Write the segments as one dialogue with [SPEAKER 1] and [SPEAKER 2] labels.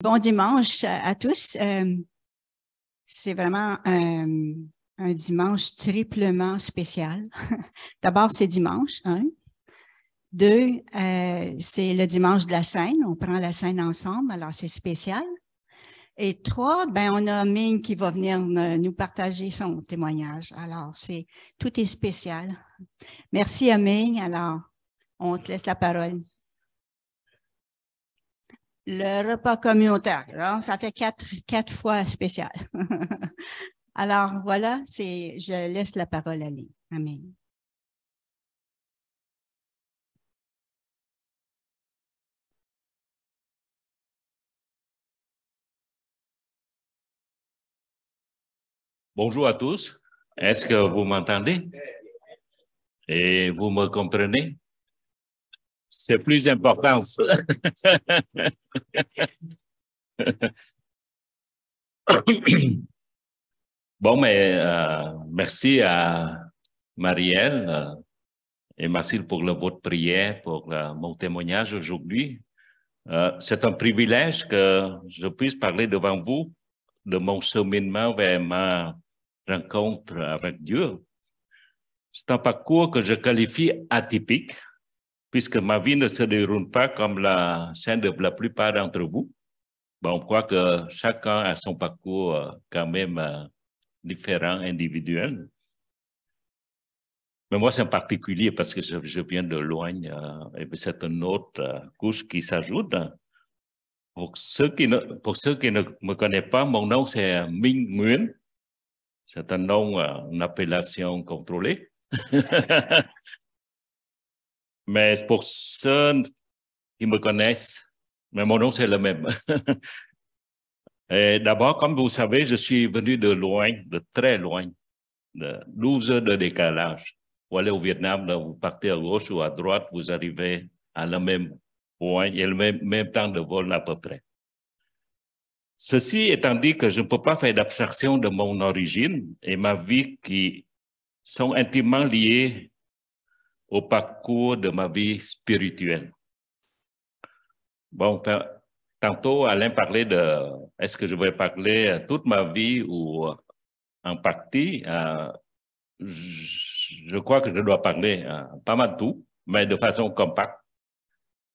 [SPEAKER 1] Bon dimanche à tous. C'est vraiment un dimanche triplement spécial. D'abord, c'est dimanche, hein. Deux, c'est le dimanche de la scène. On prend la scène ensemble, alors c'est spécial. Et trois, ben on a Ming qui va venir nous partager son témoignage. Alors, tout est spécial. Merci à Ming. Alors, on te laisse la parole. Le repas communautaire, alors, ça fait quatre fois spécial. Alors, voilà, je laisse la parole à Ming. Amen.
[SPEAKER 2] Bonjour à tous. Est-ce que vous m'entendez? Et vous me comprenez? C'est plus important. Bon, mais merci à Marielle et merci pour votre prière, pour mon témoignage aujourd'hui. C'est un privilège que je puisse parler devant vous de mon cheminement vers ma rencontre avec Dieu. C'est un parcours que je qualifie atypique, puisque ma vie ne se déroule pas comme la scène de la plupart d'entre vous. Bon, on croit que chacun a son parcours quand même différent, individuel. Mais moi, c'est en particulier parce que je viens de loin et c'est une autre couche qui s'ajoute. Pour ceux qui ne me connaissent pas, mon nom c'est Minh Nguyen. C'est un nom, une appellation contrôlée. Mais pour ceux qui me connaissent, mais mon nom c'est le même. D'abord, comme vous savez, je suis venu de loin, de très loin, de 12 heures de décalage. Pour aller au Vietnam, là, vous partez à gauche ou à droite, vous arrivez à le même point et le même temps de vol à peu près. Ceci étant dit que je ne peux pas faire d'abstraction de mon origine et ma vie qui sont intimement liées au parcours de ma vie spirituelle. Bon, tantôt, Alain parlait de est-ce que je vais parler toute ma vie ou en partie. Je crois que je dois parler pas mal de tout, mais de façon compacte.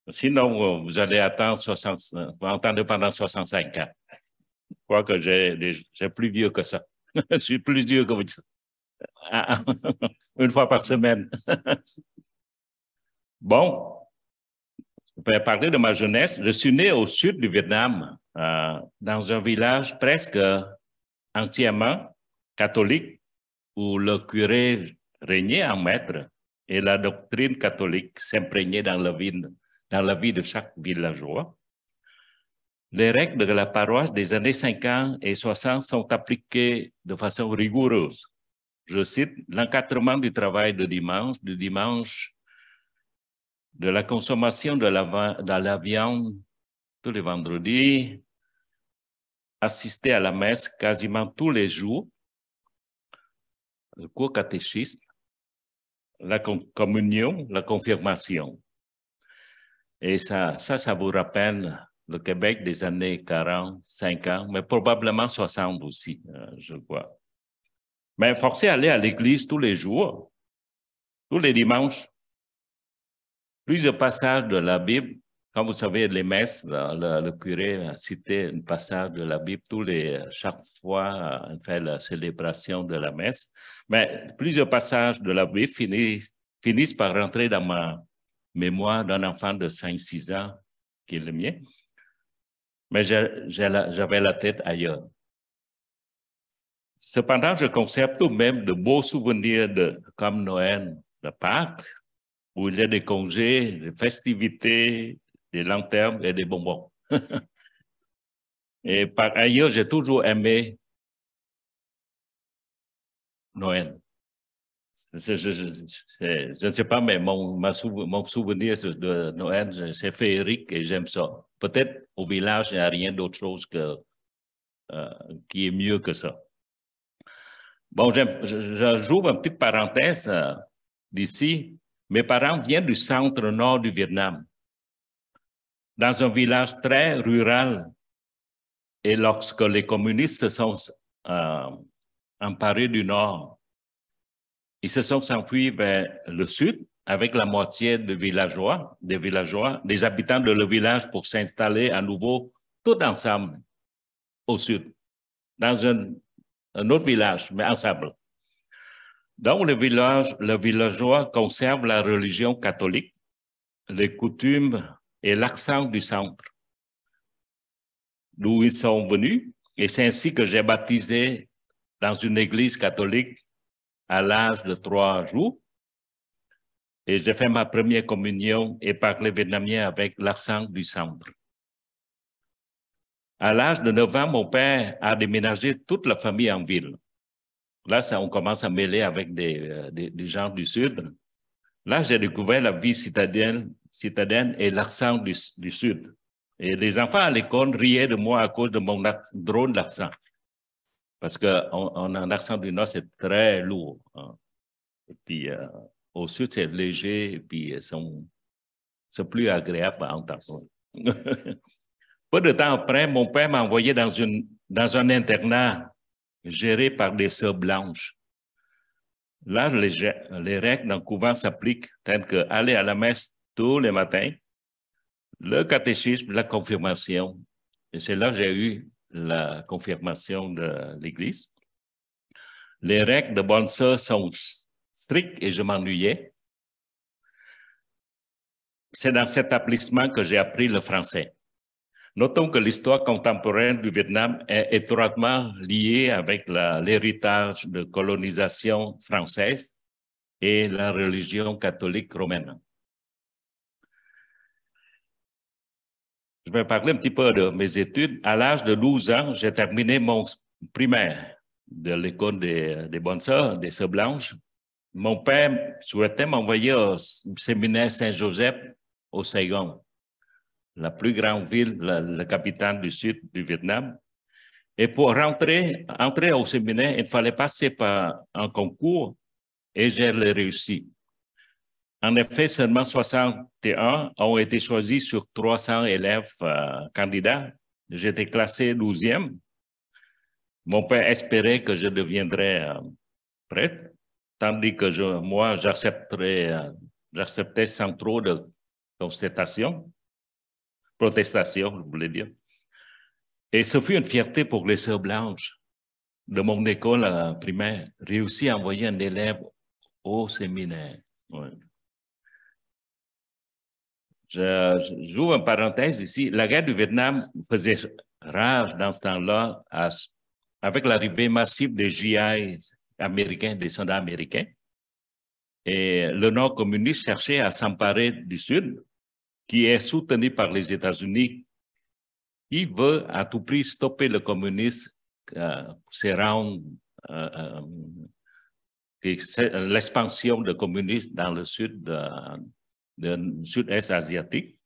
[SPEAKER 2] Sinon, vous allez entendre pendant 65 ans. Je crois que j'ai plus vieux que ça. Je suis plus vieux que vous. Une fois par semaine. Bon, je vais parler de ma jeunesse. Je suis né au sud du Vietnam, dans un village presque entièrement catholique, où le curé régnait en maître et la doctrine catholique s'imprégnait dans la vie de chaque villageois. Les règles de la paroisse des années 50 et 60 sont appliquées de façon rigoureuse. Je cite l'encadrement du travail de dimanche, de la consommation de la viande tous les vendredis, assister à la messe quasiment tous les jours, le cours catéchisme, la communion, la confirmation. Et ça vous rappelle le Québec des années 40, 50, mais probablement 60 aussi, je crois. Mais forcé à aller à l'église tous les jours, tous les dimanches, plusieurs passages de la Bible. Comme vous savez, les messes, le curé citait un passage de la Bible chaque fois on fait la célébration de la messe. Mais plusieurs passages de la Bible finissent par rentrer dans ma mémoire d'un enfant de 5-6 ans, qui est le mien. Mais j'avais la tête ailleurs. Cependant, je conserve tout de même de beaux souvenirs comme Noël, de Pâques, où il y a des congés, des festivités, des lanternes et des bonbons. Et par ailleurs, j'ai toujours aimé Noël. Je ne sais pas, mais mon souvenir de Noël, c'est féerique et j'aime ça. Peut-être au village, il n'y a rien d'autre chose qui est mieux que ça. Bon, j'ouvre une petite parenthèse d'ici. Mes parents viennent du centre nord du Vietnam, dans un village très rural Et lorsque les communistes se sont emparés du Nord, ils se sont enfuis vers le Sud avec la moitié des villageois, des habitants de le village pour s'installer à nouveau tout ensemble au Sud, dans un autre village, mais ensemble. Donc, le villageois conserve la religion catholique, les coutumes et l'accent du centre, d'où ils sont venus. Et c'est ainsi que j'ai baptisé dans une église catholique à l'âge de 3 jours. Et j'ai fait ma première communion et parlé vietnamien avec l'accent du centre. À l'âge de 9 ans, mon père a déménagé toute la famille en ville. Là, on commence à mêler avec des gens du Sud. Là, j'ai découvert la vie citadine et l'accent du Sud. Et les enfants à l'école riaient de moi à cause de mon drôle d'accent. Parce qu'on a un accent du Nord, c'est très lourd. Hein. Et puis, au Sud, c'est léger et puis c'est plus agréable à entendre. Peu de temps après, mon père m'a envoyé dans un internat géré par des sœurs blanches. Là, les règles d'un couvent s'appliquent, telles que aller à la messe tous les matins, le catéchisme, la confirmation. Et c'est là que j'ai eu la confirmation de l'Église. Les règles de bonne sœur sont strictes et je m'ennuyais. C'est dans cet établissement que j'ai appris le français. Notons que l'histoire contemporaine du Vietnam est étroitement liée avec l'héritage de colonisation française et la religion catholique romaine. Je vais parler un petit peu de mes études. À l'âge de 12 ans, j'ai terminé mon primaire de l'école des bonnes sœurs, des sœurs blanches. Mon père souhaitait m'envoyer au séminaire Saint-Joseph au Saigon, la plus grande ville, la capitale du sud du Vietnam. Et pour entrer au séminaire, il fallait passer par un concours et j'ai réussi. En effet, seulement 61 ont été choisis sur 300 élèves candidats. J'étais classé 12e. Mon père espérait que je deviendrais prêtre, tandis que moi, j'acceptais sans trop de protestation, je voulais dire. Et ce fut une fierté pour les sœurs blanches de mon école primaire, réussir à envoyer un élève au séminaire. Ouais. J'ouvre une parenthèse ici. La guerre du Vietnam faisait rage dans ce temps-là avec l'arrivée massive des GI américains, des soldats américains. Et le Nord communiste cherchait à s'emparer du Sud, qui est soutenu par les États-Unis. Il veut à tout prix stopper le communisme, l'expansion du communisme dans le Sud du Sud-Est asiatique.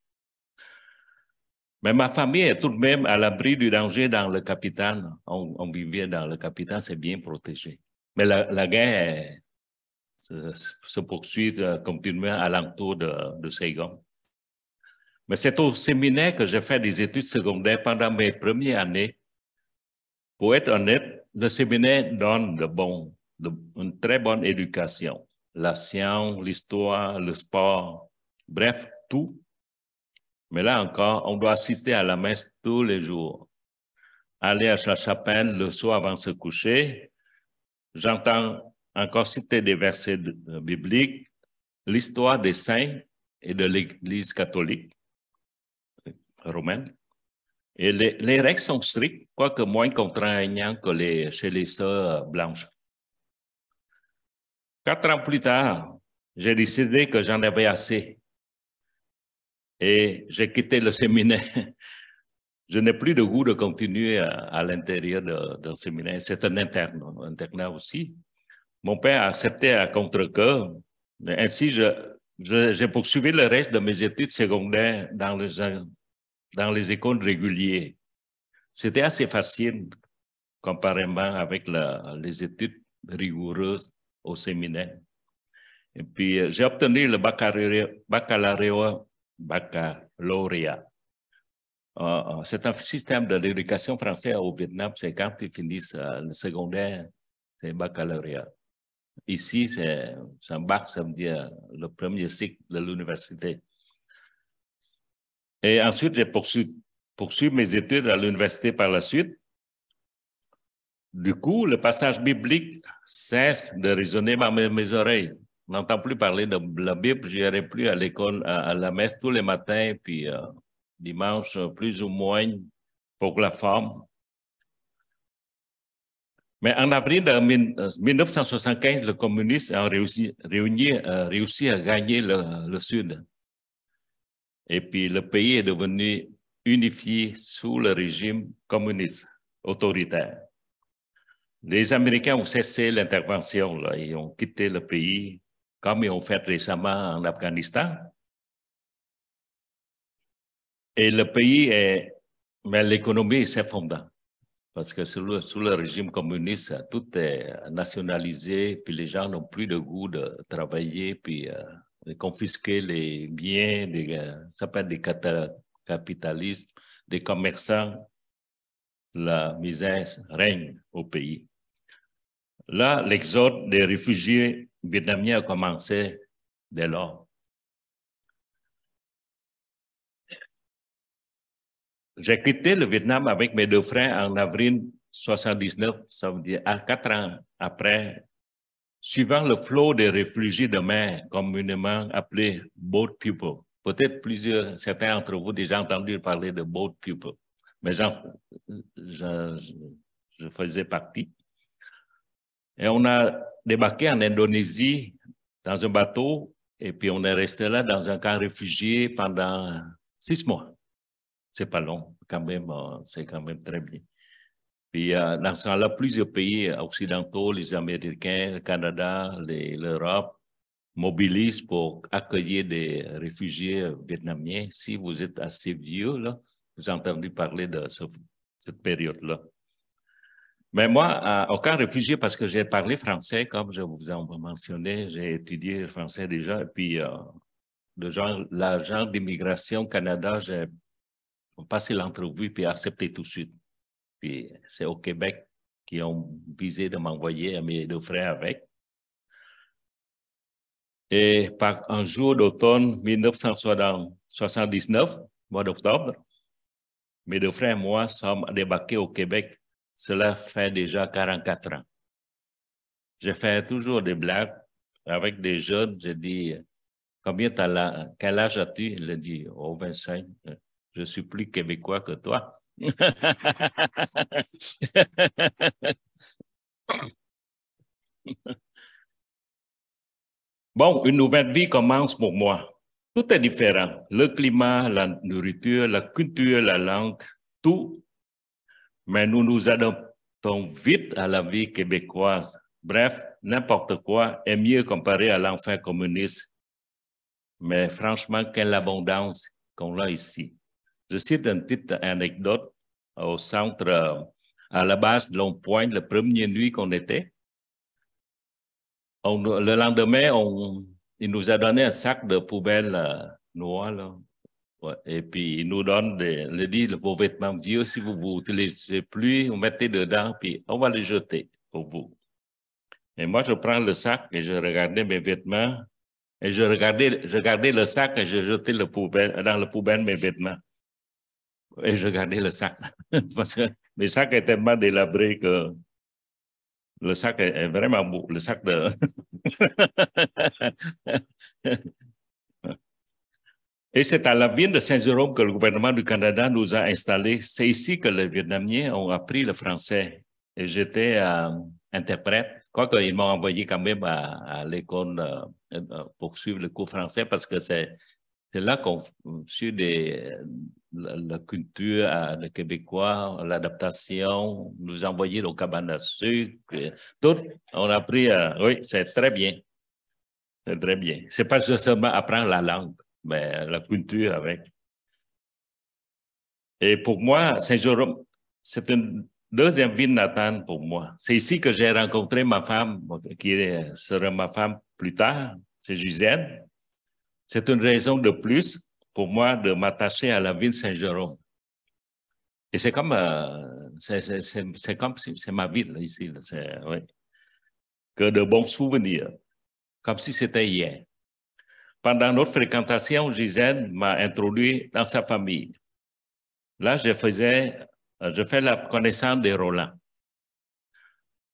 [SPEAKER 2] Mais ma famille est tout de même à l'abri du danger dans le capitale. On vivait dans le capitale, c'est bien protégé. Mais la guerre se poursuit continuellement alentour de Saigon. Mais c'est au séminaire que j'ai fait des études secondaires pendant mes premières années. Pour être honnête, le séminaire donne une très bonne éducation. La science, l'histoire, le sport, bref, tout. Mais là encore, on doit assister à la messe tous les jours. Aller à la chapelle le soir avant de se coucher. J'entends encore citer des versets bibliques, l'histoire des saints et de l'Église catholique romaine. Et les règles sont strictes, quoique moins contraignantes que chez les sœurs blanches. 4 ans plus tard, j'ai décidé que j'en avais assez. Et j'ai quitté le séminaire. Je n'ai plus de goût de continuer à l'intérieur d'un séminaire. C'est un internat aussi. Mon père a accepté à contre-cœur. Ainsi, j'ai poursuivi le reste de mes études secondaires dans les écoles régulières. C'était assez facile comparément avec les études rigoureuses au séminaire. Et puis, j'ai obtenu le baccalauréat c'est un système de l'éducation française au Vietnam, c'est quand ils finissent le secondaire, c'est baccalauréat. Ici, c'est un bac, ça veut dire le premier cycle de l'université. Et ensuite, j'ai poursuivi mes études à l'université par la suite. Du coup, le passage biblique cesse de résonner dans mes oreilles. Je n'entends plus parler de la Bible, je n'irai plus à l'école, à la messe tous les matins, puis dimanche, plus ou moins, pour la forme. Mais en avril 1975, le communiste a réussi à gagner le Sud. Et puis le pays est devenu unifié sous le régime communiste autoritaire. Les Américains ont cessé l'intervention, ils ont quitté le pays, comme ils ont fait récemment en Afghanistan. Et le pays mais l'économie s'effondre. Parce que sous le régime communiste, tout est nationalisé, puis les gens n'ont plus de goût de travailler, puis de confisquer les biens, ça peut être des capitalistes, des commerçants. La misère règne au pays. Là, l'exode des réfugiés vietnamiens a commencé dès lors. J'ai quitté le Vietnam avec mes deux frères en avril 1979, ça veut dire à 4 ans après, suivant le flot des réfugiés de mer, communément appelés boat people. Peut-être certains d'entre vous ont déjà entendu parler de boat people, mais je faisais partie. Et on a débarqué en Indonésie dans un bateau, et puis on est resté là dans un camp réfugié pendant 6 mois. C'est pas long, quand même, c'est quand même très bien. Puis dans ce temps-là, plusieurs pays occidentaux, les Américains, le Canada, l'Europe, mobilisent pour accueillir des réfugiés vietnamiens. Si vous êtes assez vieux, là, vous entendez parler de cette période-là. Mais moi, aucun réfugié, parce que j'ai parlé français, comme je vous en mentionnais, j'ai étudié le français déjà, et puis l'agent d'immigration Canada, j'ai passé l'entrevue, puis accepté tout de suite. Puis c'est au Québec qui ont visé de m'envoyer à mes deux frères avec. Et par un jour d'automne 1979, mois d'octobre, mes deux frères et moi sommes débarqués au Québec. Cela fait déjà 44 ans. J'ai fait toujours des blagues avec des jeunes. J'ai dit, quel âge as-tu? Il a dit, oh, 25. Je suis plus québécois que toi. Bon, une nouvelle vie commence pour moi. Tout est différent. Le climat, la nourriture, la culture, la langue, tout. Mais nous nous adaptons vite à la vie québécoise. Bref, n'importe quoi est mieux comparé à l'enfer communiste. Mais franchement, quelle abondance qu'on a ici. Je cite une petite anecdote au centre, à la base de Long-Point, la première nuit qu'on était. Le lendemain, il nous a donné un sac de poubelle noir, là. Ouais. Et puis, il nous donne vos vêtements vieux, si vous ne utilisez plus, vous mettez dedans, puis on va les jeter pour vous. Et moi, je prends le sac et je regardais mes vêtements, et je gardais le sac et je jetais dans la poubelle mes vêtements. Et je gardais le sac, parce que mes sacs étaient tellement délabrés que le sac est vraiment beau, le sac de... Et c'est à la ville de Saint-Jérôme que le gouvernement du Canada nous a installés. C'est ici que les Vietnamiens ont appris le français. Et j'étais interprète, quoique ils m'ont envoyé quand même à l'école pour suivre le cours français parce que c'est là qu'on suit la culture, le québécois, l'adaptation, nous envoyer aux cabanes à sucre, tout. On a appris, oui, c'est très bien. C'est très bien. C'est pas seulement apprendre la langue, mais la culture avec. Et pour moi, Saint-Jérôme, c'est une deuxième ville natale pour moi. C'est ici que j'ai rencontré ma femme, qui sera ma femme plus tard, c'est Gisèle. C'est une raison de plus pour moi de m'attacher à la ville Saint-Jérôme. Et c'est comme, c'est ma vie là, ici, là, oui. Que de bons souvenirs, comme si c'était hier. Pendant notre fréquentation, Gisèle m'a introduit dans sa famille. Là, je fais la connaissance des Roland.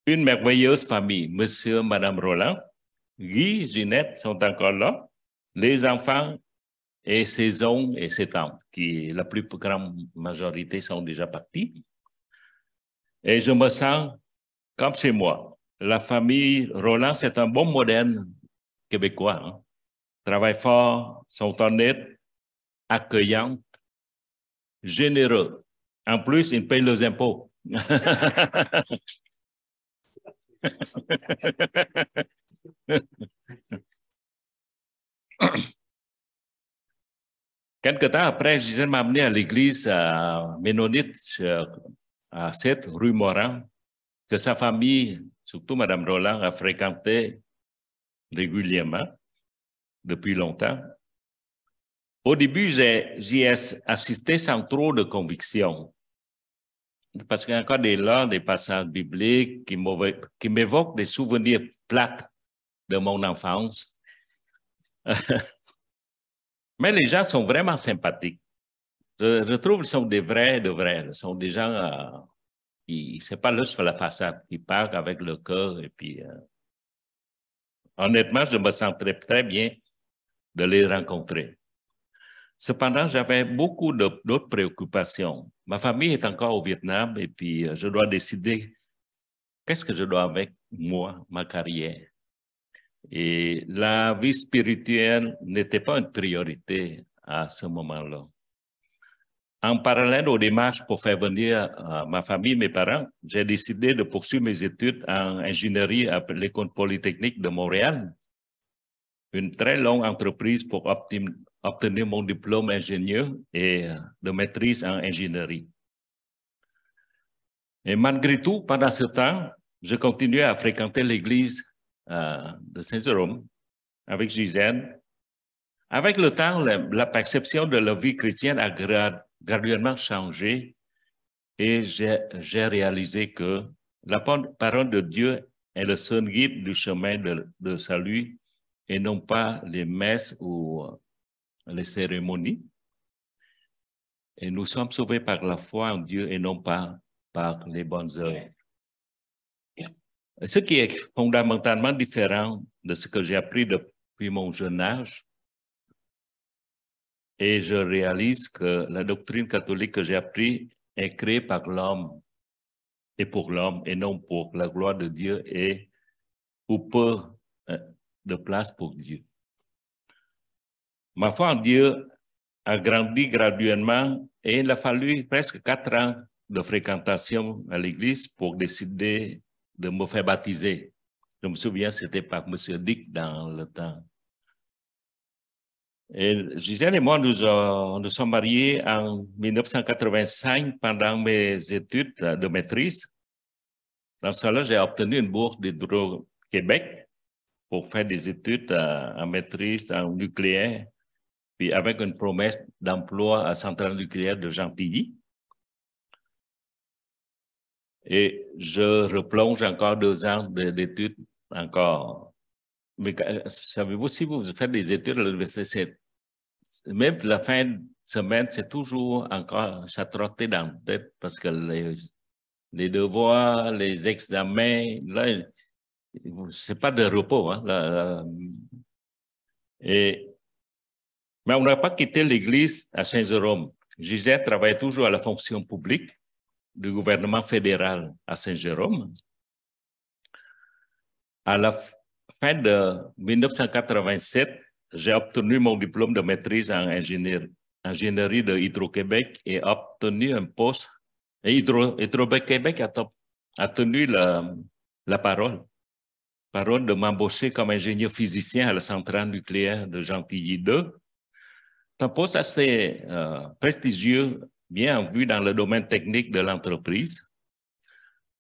[SPEAKER 2] Une merveilleuse famille, monsieur, madame Roland, Guy, Ginette sont encore là, les enfants et ses oncles et ses tantes, qui la plus grande majorité sont déjà partis. Et je me sens comme chez moi. La famille Roland, c'est un bon modèle québécois. Hein? Travaillent fort, sont honnêtes, accueillants, généreux. En plus, ils payent leurs impôts. Quelque temps après, Gisèle m'a amené à l'église ménonite à 7 rue Morin, que sa famille, surtout Mme Roland, a fréquenté régulièrement depuis longtemps. Au début, j'y ai assisté sans trop de conviction, parce qu'il y a encore des passages bibliques qui m'évoquent des souvenirs plates de mon enfance. Mais les gens sont vraiment sympathiques. Je trouve qu'ils sont des vrais, ils sont des gens, c'est pas là sur la façade, ils parlent avec le cœur et puis, honnêtement, je me sens très, très bien de les rencontrer. Cependant, j'avais beaucoup d'autres préoccupations. Ma famille est encore au Vietnam et puis je dois décider qu'est-ce que je dois avec moi, ma carrière. Et la vie spirituelle n'était pas une priorité à ce moment-là. En parallèle aux démarches pour faire venir ma famille, mes parents, j'ai décidé de poursuivre mes études en ingénierie à l'École polytechnique de Montréal, une très longue entreprise pour obtenir mon diplôme d'ingénieur et de maîtrise en ingénierie. Et malgré tout, pendant ce temps, je continuais à fréquenter l'église de Saint-Jérôme avec Gisèle. Avec le temps, la perception de la vie chrétienne a graduellement changé et j'ai réalisé que la parole de Dieu est le seul guide du chemin de salut et non pas les messes ou les cérémonies. Et nous sommes sauvés par la foi en Dieu et non pas par les bonnes œuvres. Ce qui est fondamentalement différent de ce que j'ai appris depuis mon jeune âge. Et je réalise que la doctrine catholique que j'ai apprise est créée par l'homme et pour l'homme et non pour la gloire de Dieu et ou peu de place pour Dieu. Ma foi en Dieu a grandi graduellement et il a fallu presque 4 ans de fréquentation à l'église pour décider de me faire baptiser. Je me souviens, c'était par M. Dick dans le temps. Et Gisèle et moi, nous sommes mariés en 1985 pendant mes études de maîtrise. Dans ce cas-là, j'ai obtenu une bourse d'Hydro-Québec pour faire des études en maîtrise en nucléaire, puis avec une promesse d'emploi à Centrale nucléaire de Gentilly. Et je replonge encore 2 ans d'études encore. Mais savez-vous, si vous faites des études à l'université, même la fin de semaine, c'est toujours encore ça trottait dans la tête parce que les devoirs, les examens, là, c'est pas de repos. Hein, là. Mais on n'a pas quitté l'église à Saint-Jérôme. Gisèle travaillait toujours à la fonction publique du gouvernement fédéral à Saint-Jérôme. À la fin de 1987, j'ai obtenu mon diplôme de maîtrise en ingénierie de Hydro-Québec et obtenu un poste. Et Hydro-Québec a tenu la parole de m'embaucher comme ingénieur physicien à la centrale nucléaire de Gentilly 2. C'est un poste assez prestigieux, bien en vue dans le domaine technique de l'entreprise.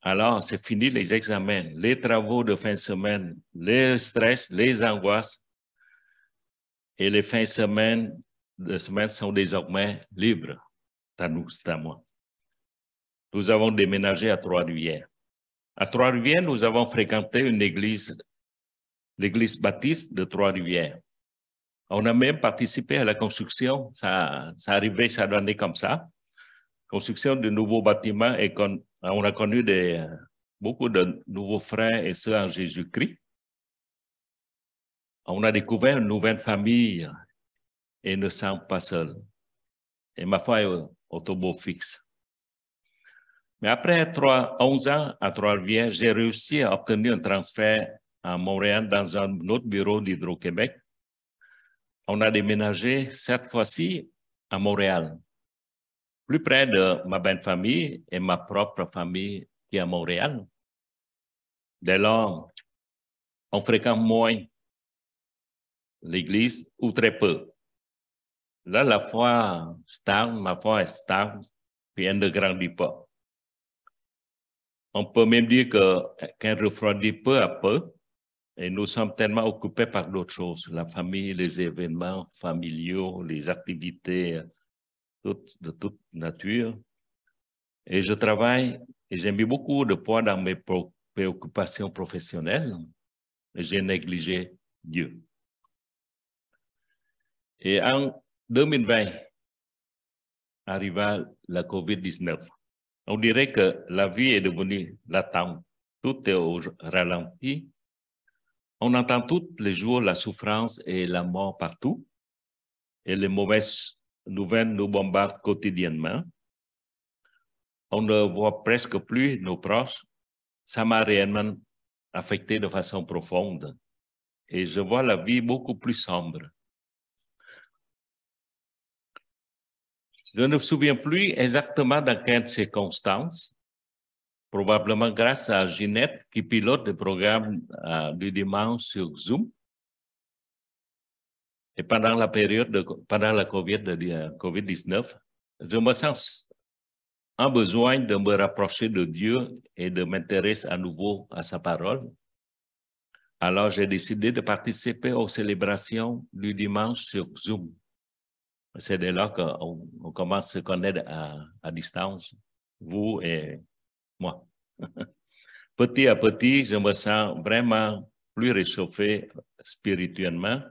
[SPEAKER 2] Alors, c'est fini les examens, les travaux de fin de semaine, les stress, les angoisses. Et les fins de semaine sont désormais libres. C'est à nous, c'est à moi. nous avons déménagé à Trois-Rivières. À Trois-Rivières, nous avons fréquenté une église, l'église baptiste de Trois-Rivières. On a même participé à la construction, ça arrivait, ça donnait comme ça. Construction de nouveaux bâtiments et on a connu beaucoup de nouveaux frères et sœurs en Jésus-Christ. On a découvert une nouvelle famille et ne sommes pas seuls. Et ma foi est au tombeau fixe. Mais après 11 ans à Trois-Rivières, j'ai réussi à obtenir un transfert à Montréal dans un autre bureau d'Hydro-Québec. On a déménagé cette fois-ci à Montréal, plus près de ma belle famille et ma propre famille qui est à Montréal. Dès lors, on fréquente moins l'église ou très peu. Là, la foi stagne, ma foi est stable, puis elle ne grandit pas. On peut même dire qu'elle refroidit peu à peu, et nous sommes tellement occupés par d'autres choses, la famille, les événements familiaux, les activités de toute nature. Et je travaille, et j'ai mis beaucoup de poids dans mes préoccupations professionnelles, et j'ai négligé Dieu. Et en 2020, arriva la COVID-19. On dirait que la vie est devenue latente. Tout est au ralenti. On entend tous les jours la souffrance et la mort partout. Et les mauvaises nouvelles nous bombardent quotidiennement. On ne voit presque plus nos proches. Ça m'a réellement affecté de façon profonde. Et je vois la vie beaucoup plus sombre. Je ne me souviens plus exactement dans quelles circonstances, probablement grâce à Ginette qui pilote le programme du dimanche sur Zoom. Et pendant la période, pendant la COVID-19, je me sens en besoin de me rapprocher de Dieu et de m'intéresser à nouveau à sa parole. Alors, j'ai décidé de participer aux célébrations du dimanche sur Zoom. C'est dès là qu'on commence à se connaître à distance, vous et moi. Petit à petit, je me sens vraiment plus réchauffé spirituellement.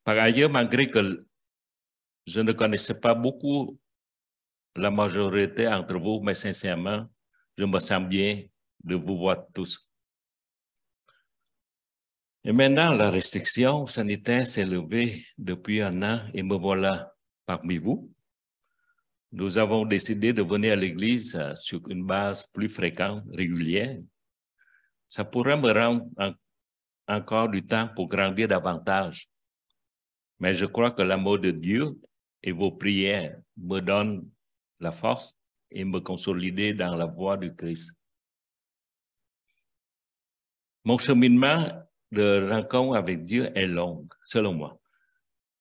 [SPEAKER 2] Par ailleurs, malgré que je ne connaissais pas beaucoup la majorité d'entre vous, mais sincèrement, je me sens bien de vous voir tous. Et maintenant, la restriction sanitaire s'est levée depuis un an et me voilà parmi vous. Nous avons décidé de venir à l'église sur une base plus fréquente, régulière. Ça pourrait me rendre encore du temps pour grandir davantage. Mais je crois que l'amour de Dieu et vos prières me donnent la force et me consolider dans la voie du Christ. Mon cheminement de rencontre avec Dieu est long, selon moi.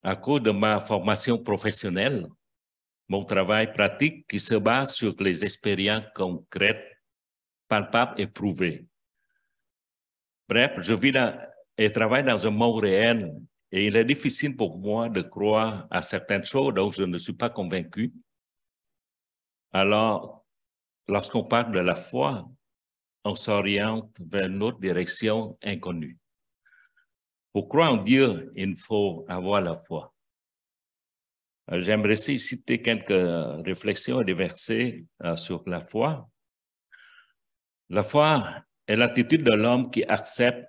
[SPEAKER 2] À cause de ma formation professionnelle, mon travail pratique qui se base sur les expériences concrètes, palpables et prouvées. Bref, je vis et travaille dans un monde réel et il est difficile pour moi de croire à certaines choses dont je ne suis pas convaincu. Alors, lorsqu'on parle de la foi, on s'oriente vers une autre direction inconnue. Pour croire en Dieu, il faut avoir la foi. J'aimerais citer quelques réflexions et des versets sur la foi. La foi est l'attitude de l'homme qui accepte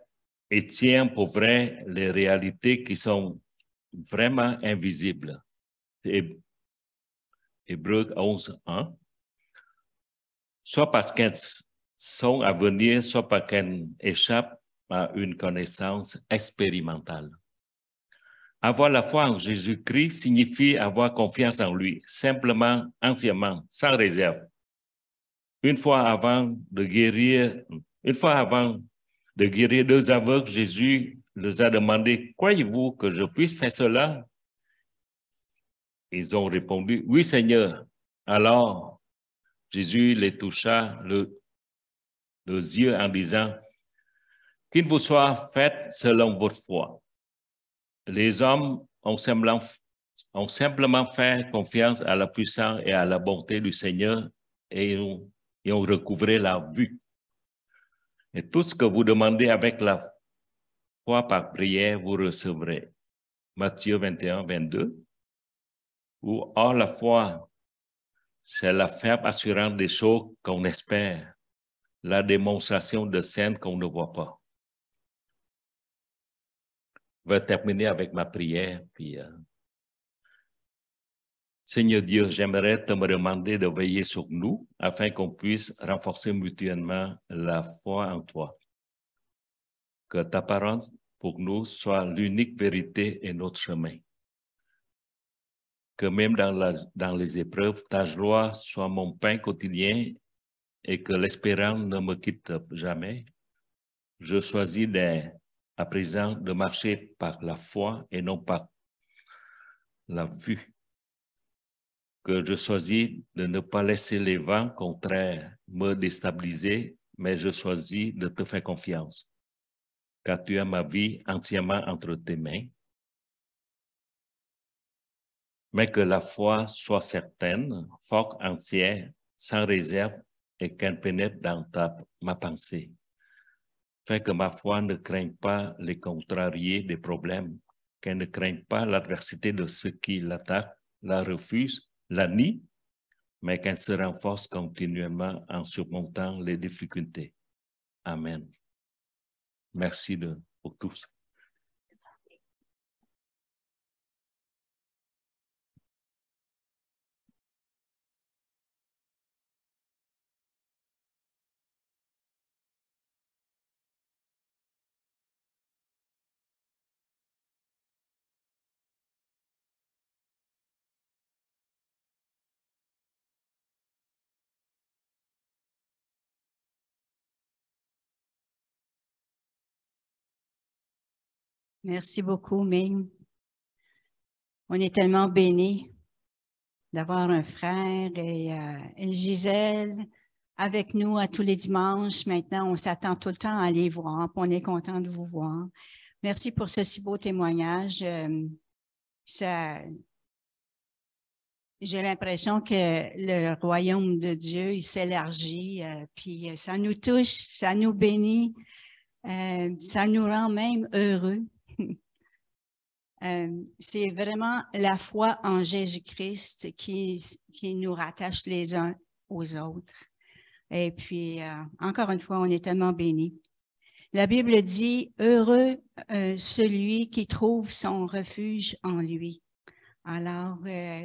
[SPEAKER 2] et tient pour vrai les réalités qui sont vraiment invisibles. Hébreux 11:1. Soit parce qu'elles sont à venir, soit parce qu'elles échappent à une connaissance expérimentale. Avoir la foi en Jésus-Christ signifie avoir confiance en lui, simplement, entièrement, sans réserve. Une fois avant de guérir deux aveugles, Jésus leur a demandé, « Croyez-vous que je puisse faire cela? » Ils ont répondu, « Oui, Seigneur. » Alors, Jésus les toucha les yeux en disant, « Qu'il vous soit fait selon votre foi. » Les hommes ont simplement fait confiance à la puissance et à la bonté du Seigneur et et on recouvrait la vue. Et tout ce que vous demandez avec la foi par prière, vous recevrez. Matthieu 21, 22. Ou or la foi, c'est la ferme assurance des choses qu'on espère, la démonstration de scènes qu'on ne voit pas. Je vais terminer avec ma prière. Puis, Seigneur Dieu, j'aimerais te me demander de veiller sur nous afin qu'on puisse renforcer mutuellement la foi en toi. Que ta parole pour nous soit l'unique vérité et notre chemin. Que même dans les épreuves, ta joie soit mon pain quotidien et que l'espérance ne me quitte jamais. Je choisis à présent de marcher par la foi et non par la vue. Que je choisis de ne pas laisser les vents contraires me déstabiliser, mais je choisis de te faire confiance. Car tu as ma vie entièrement entre tes mains. Mais que la foi soit certaine, forte, entière, sans réserve et qu'elle pénètre dans ma pensée. Fait que ma foi ne craigne pas les contrariés des problèmes, qu'elle ne craigne pas l'adversité de ceux qui l'attaquent, la refusent, la nient, mais qu'elle se renforce continuellement en surmontant les difficultés. Amen. Merci pour tous.
[SPEAKER 1] Merci beaucoup, Ming. On est tellement bénis d'avoir un frère et Gisèle avec nous à tous les dimanches. Maintenant, on s'attend tout le temps à les voir. On est content de vous voir. Merci pour ce si beau témoignage. J'ai l'impression que le royaume de Dieu, il s'élargit, puis ça nous touche, ça nous bénit, ça nous rend même heureux. C'est vraiment la foi en Jésus-Christ qui nous rattache les uns aux autres. Et puis, encore une fois, on est tellement bénis. La Bible dit, heureux celui qui trouve son refuge en lui. Alors,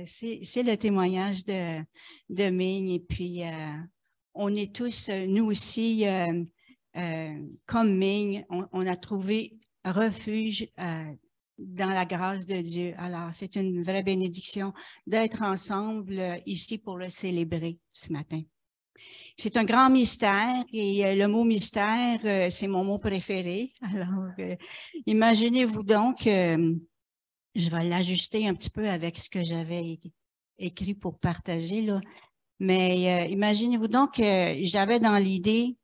[SPEAKER 1] c'est le témoignage de Ming. Et puis, on est tous, nous aussi, comme Ming, on a trouvé refuge dans la grâce de Dieu. Alors, c'est une vraie bénédiction d'être ensemble ici pour le célébrer ce matin. C'est un grand mystère et le mot mystère, c'est mon mot préféré. Alors, imaginez-vous donc, je vais l'ajuster un petit peu avec ce que j'avais écrit pour partager, là. Mais imaginez-vous donc que j'avais dans l'idée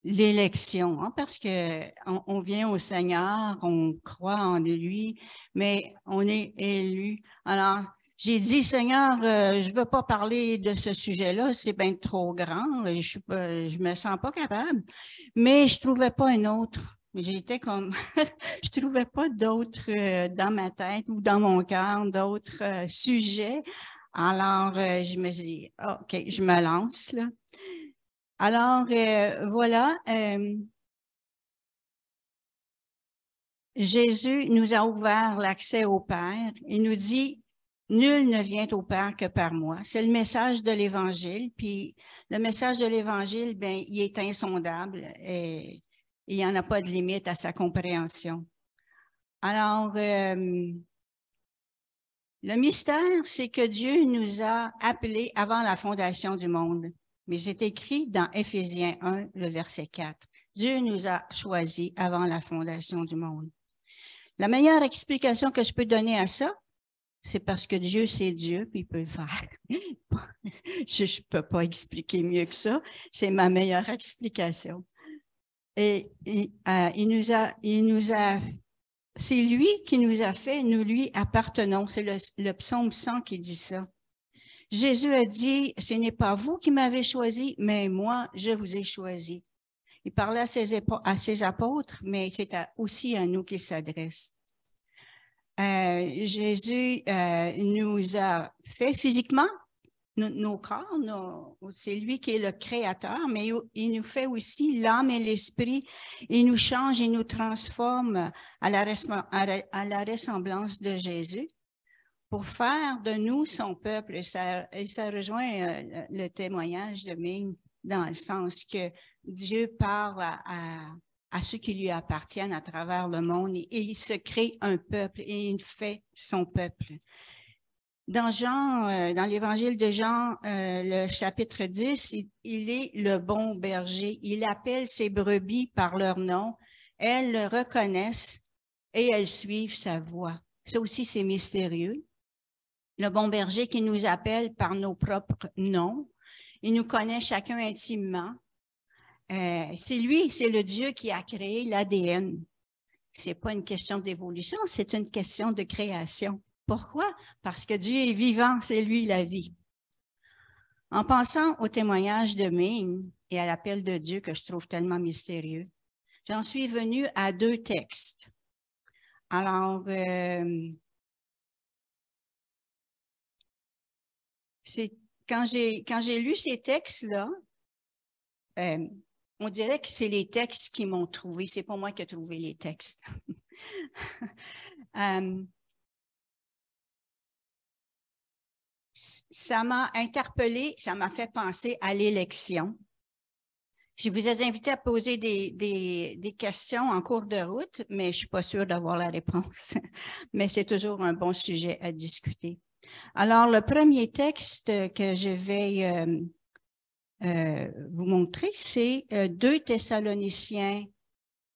[SPEAKER 1] l'élection, hein, parce que on vient au Seigneur, on croit en lui, mais on est élu. Alors, j'ai dit, Seigneur, je veux pas parler de ce sujet-là, c'est bien trop grand, je me sens pas capable, mais je trouvais pas un autre. J'étais comme, je trouvais pas d'autres dans ma tête ou dans mon cœur, d'autres sujets. Alors, je me suis dit, OK, je me lance, là. Alors, voilà, Jésus nous a ouvert l'accès au Père. Il nous dit, nul ne vient au Père que par moi. C'est le message de l'Évangile. Puis, le message de l'Évangile, ben, il est insondable et il n'y en a pas de limite à sa compréhension. Alors, le mystère, c'est que Dieu nous a appelés avant la fondation du monde. Mais c'est écrit dans Éphésiens 1, le verset 4. Dieu nous a choisis avant la fondation du monde. La meilleure explication que je peux donner à ça, c'est parce que Dieu, c'est Dieu, puis il peut le faire. Je ne peux pas expliquer mieux que ça. C'est ma meilleure explication. Et il nous a, c'est lui qui nous a fait, nous lui appartenons. C'est le psaume 100 qui dit ça. Jésus a dit, ce n'est pas vous qui m'avez choisi, mais moi, je vous ai choisi. Il parlait à ses apôtres, mais c'est aussi à nous qu'il s'adresse. Jésus nous a fait physiquement nos corps, c'est lui qui est le créateur, mais il nous fait aussi l'âme et l'esprit. Il nous change, il nous transforme à la ressemblance de Jésus pour faire de nous son peuple. Et ça rejoint le témoignage de Ming dans le sens que Dieu parle à ceux qui lui appartiennent à travers le monde et il se crée un peuple et il fait son peuple. Dans Jean, dans l'évangile de Jean, le chapitre 10, il est le bon berger. Il appelle ses brebis par leur nom. Elles le reconnaissent et elles suivent sa voix. Ça aussi, c'est mystérieux. Le bon berger qui nous appelle par nos propres noms. Il nous connaît chacun intimement. C'est lui, c'est le Dieu qui a créé l'ADN. C'est pas une question d'évolution, c'est une question de création. Pourquoi? Parce que Dieu est vivant, c'est lui la vie. En pensant au témoignage de Ming et à l'appel de Dieu que je trouve tellement mystérieux, j'en suis venue à 2 textes. Alors, quand j'ai lu ces textes-là, on dirait que c'est les textes qui m'ont trouvé. C'est pas moi qui ai trouvé les textes. Ça m'a interpellée, ça m'a fait penser à l'élection. Je vous ai invité à poser des questions en cours de route, mais je suis pas sûre d'avoir la réponse. Mais c'est toujours un bon sujet à discuter. Alors, le premier texte que je vais vous montrer, c'est 2 Thessaloniciens,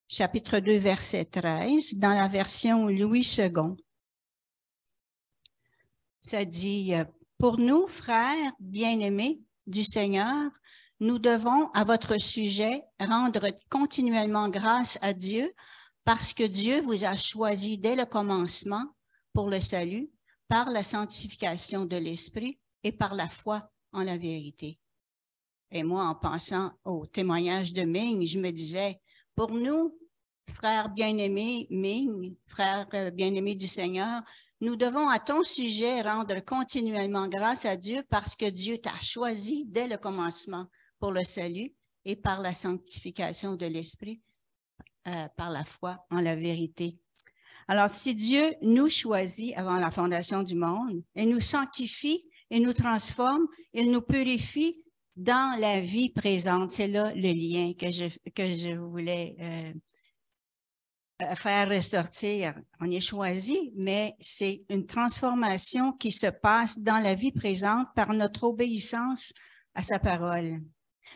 [SPEAKER 1] chapitre 2, verset 13, dans la version Louis II. Ça dit, « Pour nous, frères bien-aimés du Seigneur, nous devons, à votre sujet, rendre continuellement grâce à Dieu parce que Dieu vous a choisi dès le commencement pour le salut, par la sanctification de l'Esprit et par la foi en la vérité. » Et moi, en pensant au témoignage de Ming, je me disais, pour nous, frères bien-aimés, Ming, frères bien-aimés du Seigneur, nous devons à ton sujet rendre continuellement grâce à Dieu parce que Dieu t'a choisi dès le commencement pour le salut et par la sanctification de l'Esprit, par la foi en la vérité. Alors, si Dieu nous choisit avant la fondation du monde et nous sanctifie et nous transforme, il nous purifie dans la vie présente. C'est là le lien que je voulais faire ressortir. On est choisi, mais c'est une transformation qui se passe dans la vie présente par notre obéissance à sa parole.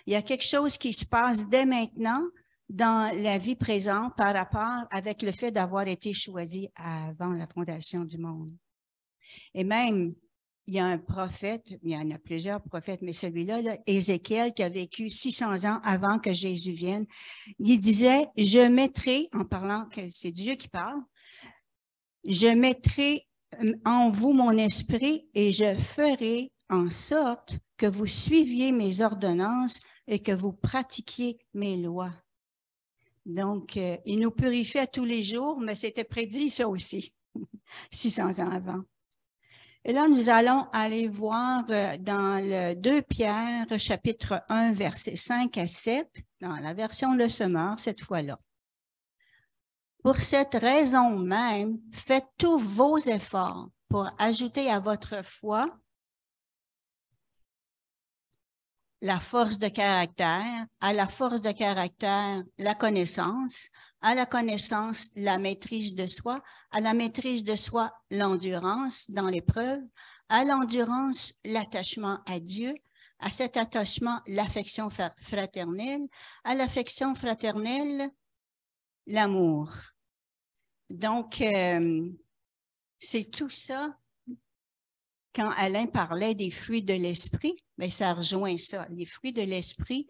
[SPEAKER 1] Il y a quelque chose qui se passe dès maintenant dans la vie présente par rapport avec le fait d'avoir été choisi avant la fondation du monde. Et même, il y a un prophète, il y en a plusieurs prophètes, mais celui-là, là, Ézéchiel, qui a vécu 600 ans avant que Jésus vienne, il disait, je mettrai, en parlant que c'est Dieu qui parle, je mettrai en vous mon esprit et je ferai en sorte que vous suiviez mes ordonnances et que vous pratiquiez mes lois. Donc, il nous purifie à tous les jours, mais c'était prédit ça aussi, 600 ans avant. Et là, nous allons aller voir dans le 2 Pierre, chapitre 1, versets 5 à 7, dans la version Le Semeur, cette fois-là. Pour cette raison même, faites tous vos efforts pour ajouter à votre foi la force de caractère, à la force de caractère, la connaissance, à la connaissance, la maîtrise de soi, à la maîtrise de soi, l'endurance dans l'épreuve, à l'endurance, l'attachement à Dieu, à cet attachement, l'affection fraternelle, à l'affection fraternelle, l'amour. Donc, c'est tout ça. Quand Alain parlait des fruits de l'esprit, bien, ça rejoint ça. Les fruits de l'esprit,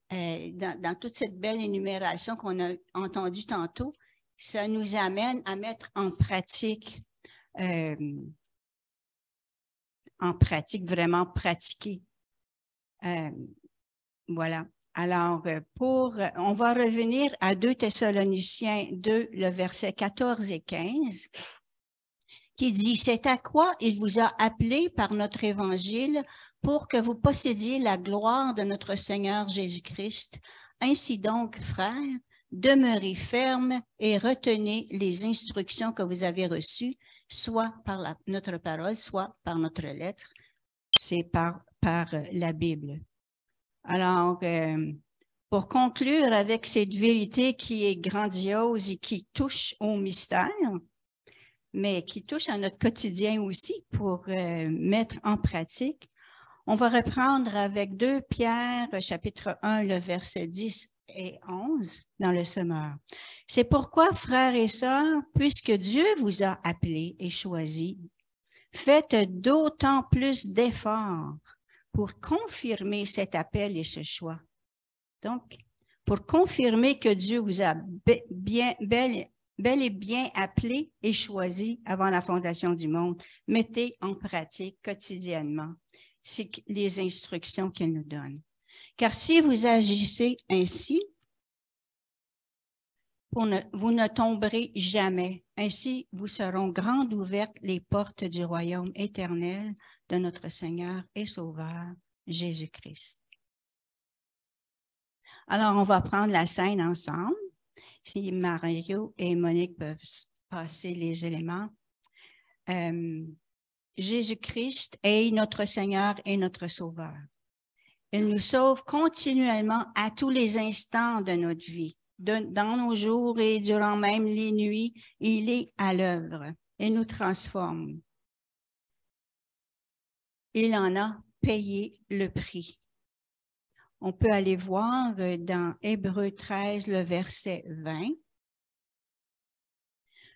[SPEAKER 1] dans toute cette belle énumération qu'on a entendue tantôt, ça nous amène à mettre en pratique en pratique, vraiment pratiquer. Voilà. Alors, on va revenir à 2 Thessaloniciens 2, le verset 14 et 15, qui dit, « C'est à quoi il vous a appelé par notre évangile pour que vous possédiez la gloire de notre Seigneur Jésus-Christ. Ainsi donc, frères, demeurez fermes et retenez les instructions que vous avez reçues, soit par notre parole, soit par notre lettre. » C'est par la Bible. Alors, pour conclure avec cette vérité qui est grandiose et qui touche au mystère, mais qui touche à notre quotidien aussi pour mettre en pratique, on va reprendre avec 2 Pierre, chapitre 1, le verset 10 et 11 dans le Sommeur. « C'est pourquoi, frères et sœurs, puisque Dieu vous a appelés et choisis, faites d'autant plus d'efforts pour confirmer cet appel et ce choix. » Donc, pour confirmer que Dieu vous a bel et bien appelé et choisi avant la fondation du monde, mettez en pratique quotidiennement les instructions qu'il nous donne. Car si vous agissez ainsi, vous ne tomberez jamais. Ainsi, vous seront grandes ouvertes les portes du royaume éternel de notre Seigneur et Sauveur, Jésus-Christ. Alors, on va prendre la scène ensemble. Si Mario et Monique peuvent passer les éléments. Jésus-Christ est notre Seigneur et notre Sauveur. Il nous sauve continuellement à tous les instants de notre vie. Dans nos jours et durant même les nuits, il est à l'œuvre. Il nous transforme. Il en a payé le prix. On peut aller voir dans Hébreux 13, le verset 20.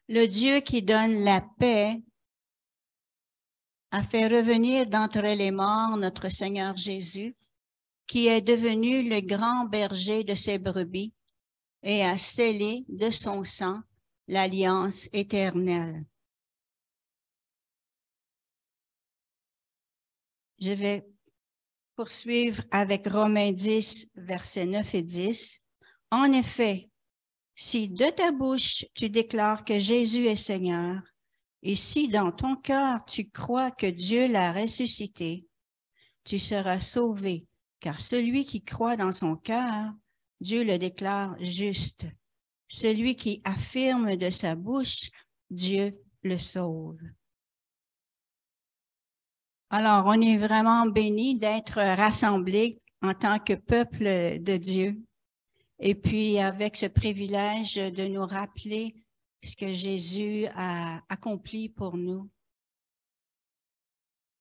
[SPEAKER 1] Le Dieu qui donne la paix a fait revenir d'entre les morts notre Seigneur Jésus, qui est devenu le grand berger de ses brebis et a scellé de son sang l'alliance éternelle. Je vais poursuivre avec Romains 10, versets 9 et 10. En effet, si de ta bouche tu déclares que Jésus est Seigneur, et si dans ton cœur tu crois que Dieu l'a ressuscité, tu seras sauvé, car celui qui croit dans son cœur, Dieu le déclare juste. Celui qui affirme de sa bouche, Dieu le sauve. Alors, on est vraiment bénis d'être rassemblés en tant que peuple de Dieu. Et puis, avec ce privilège de nous rappeler ce que Jésus a accompli pour nous.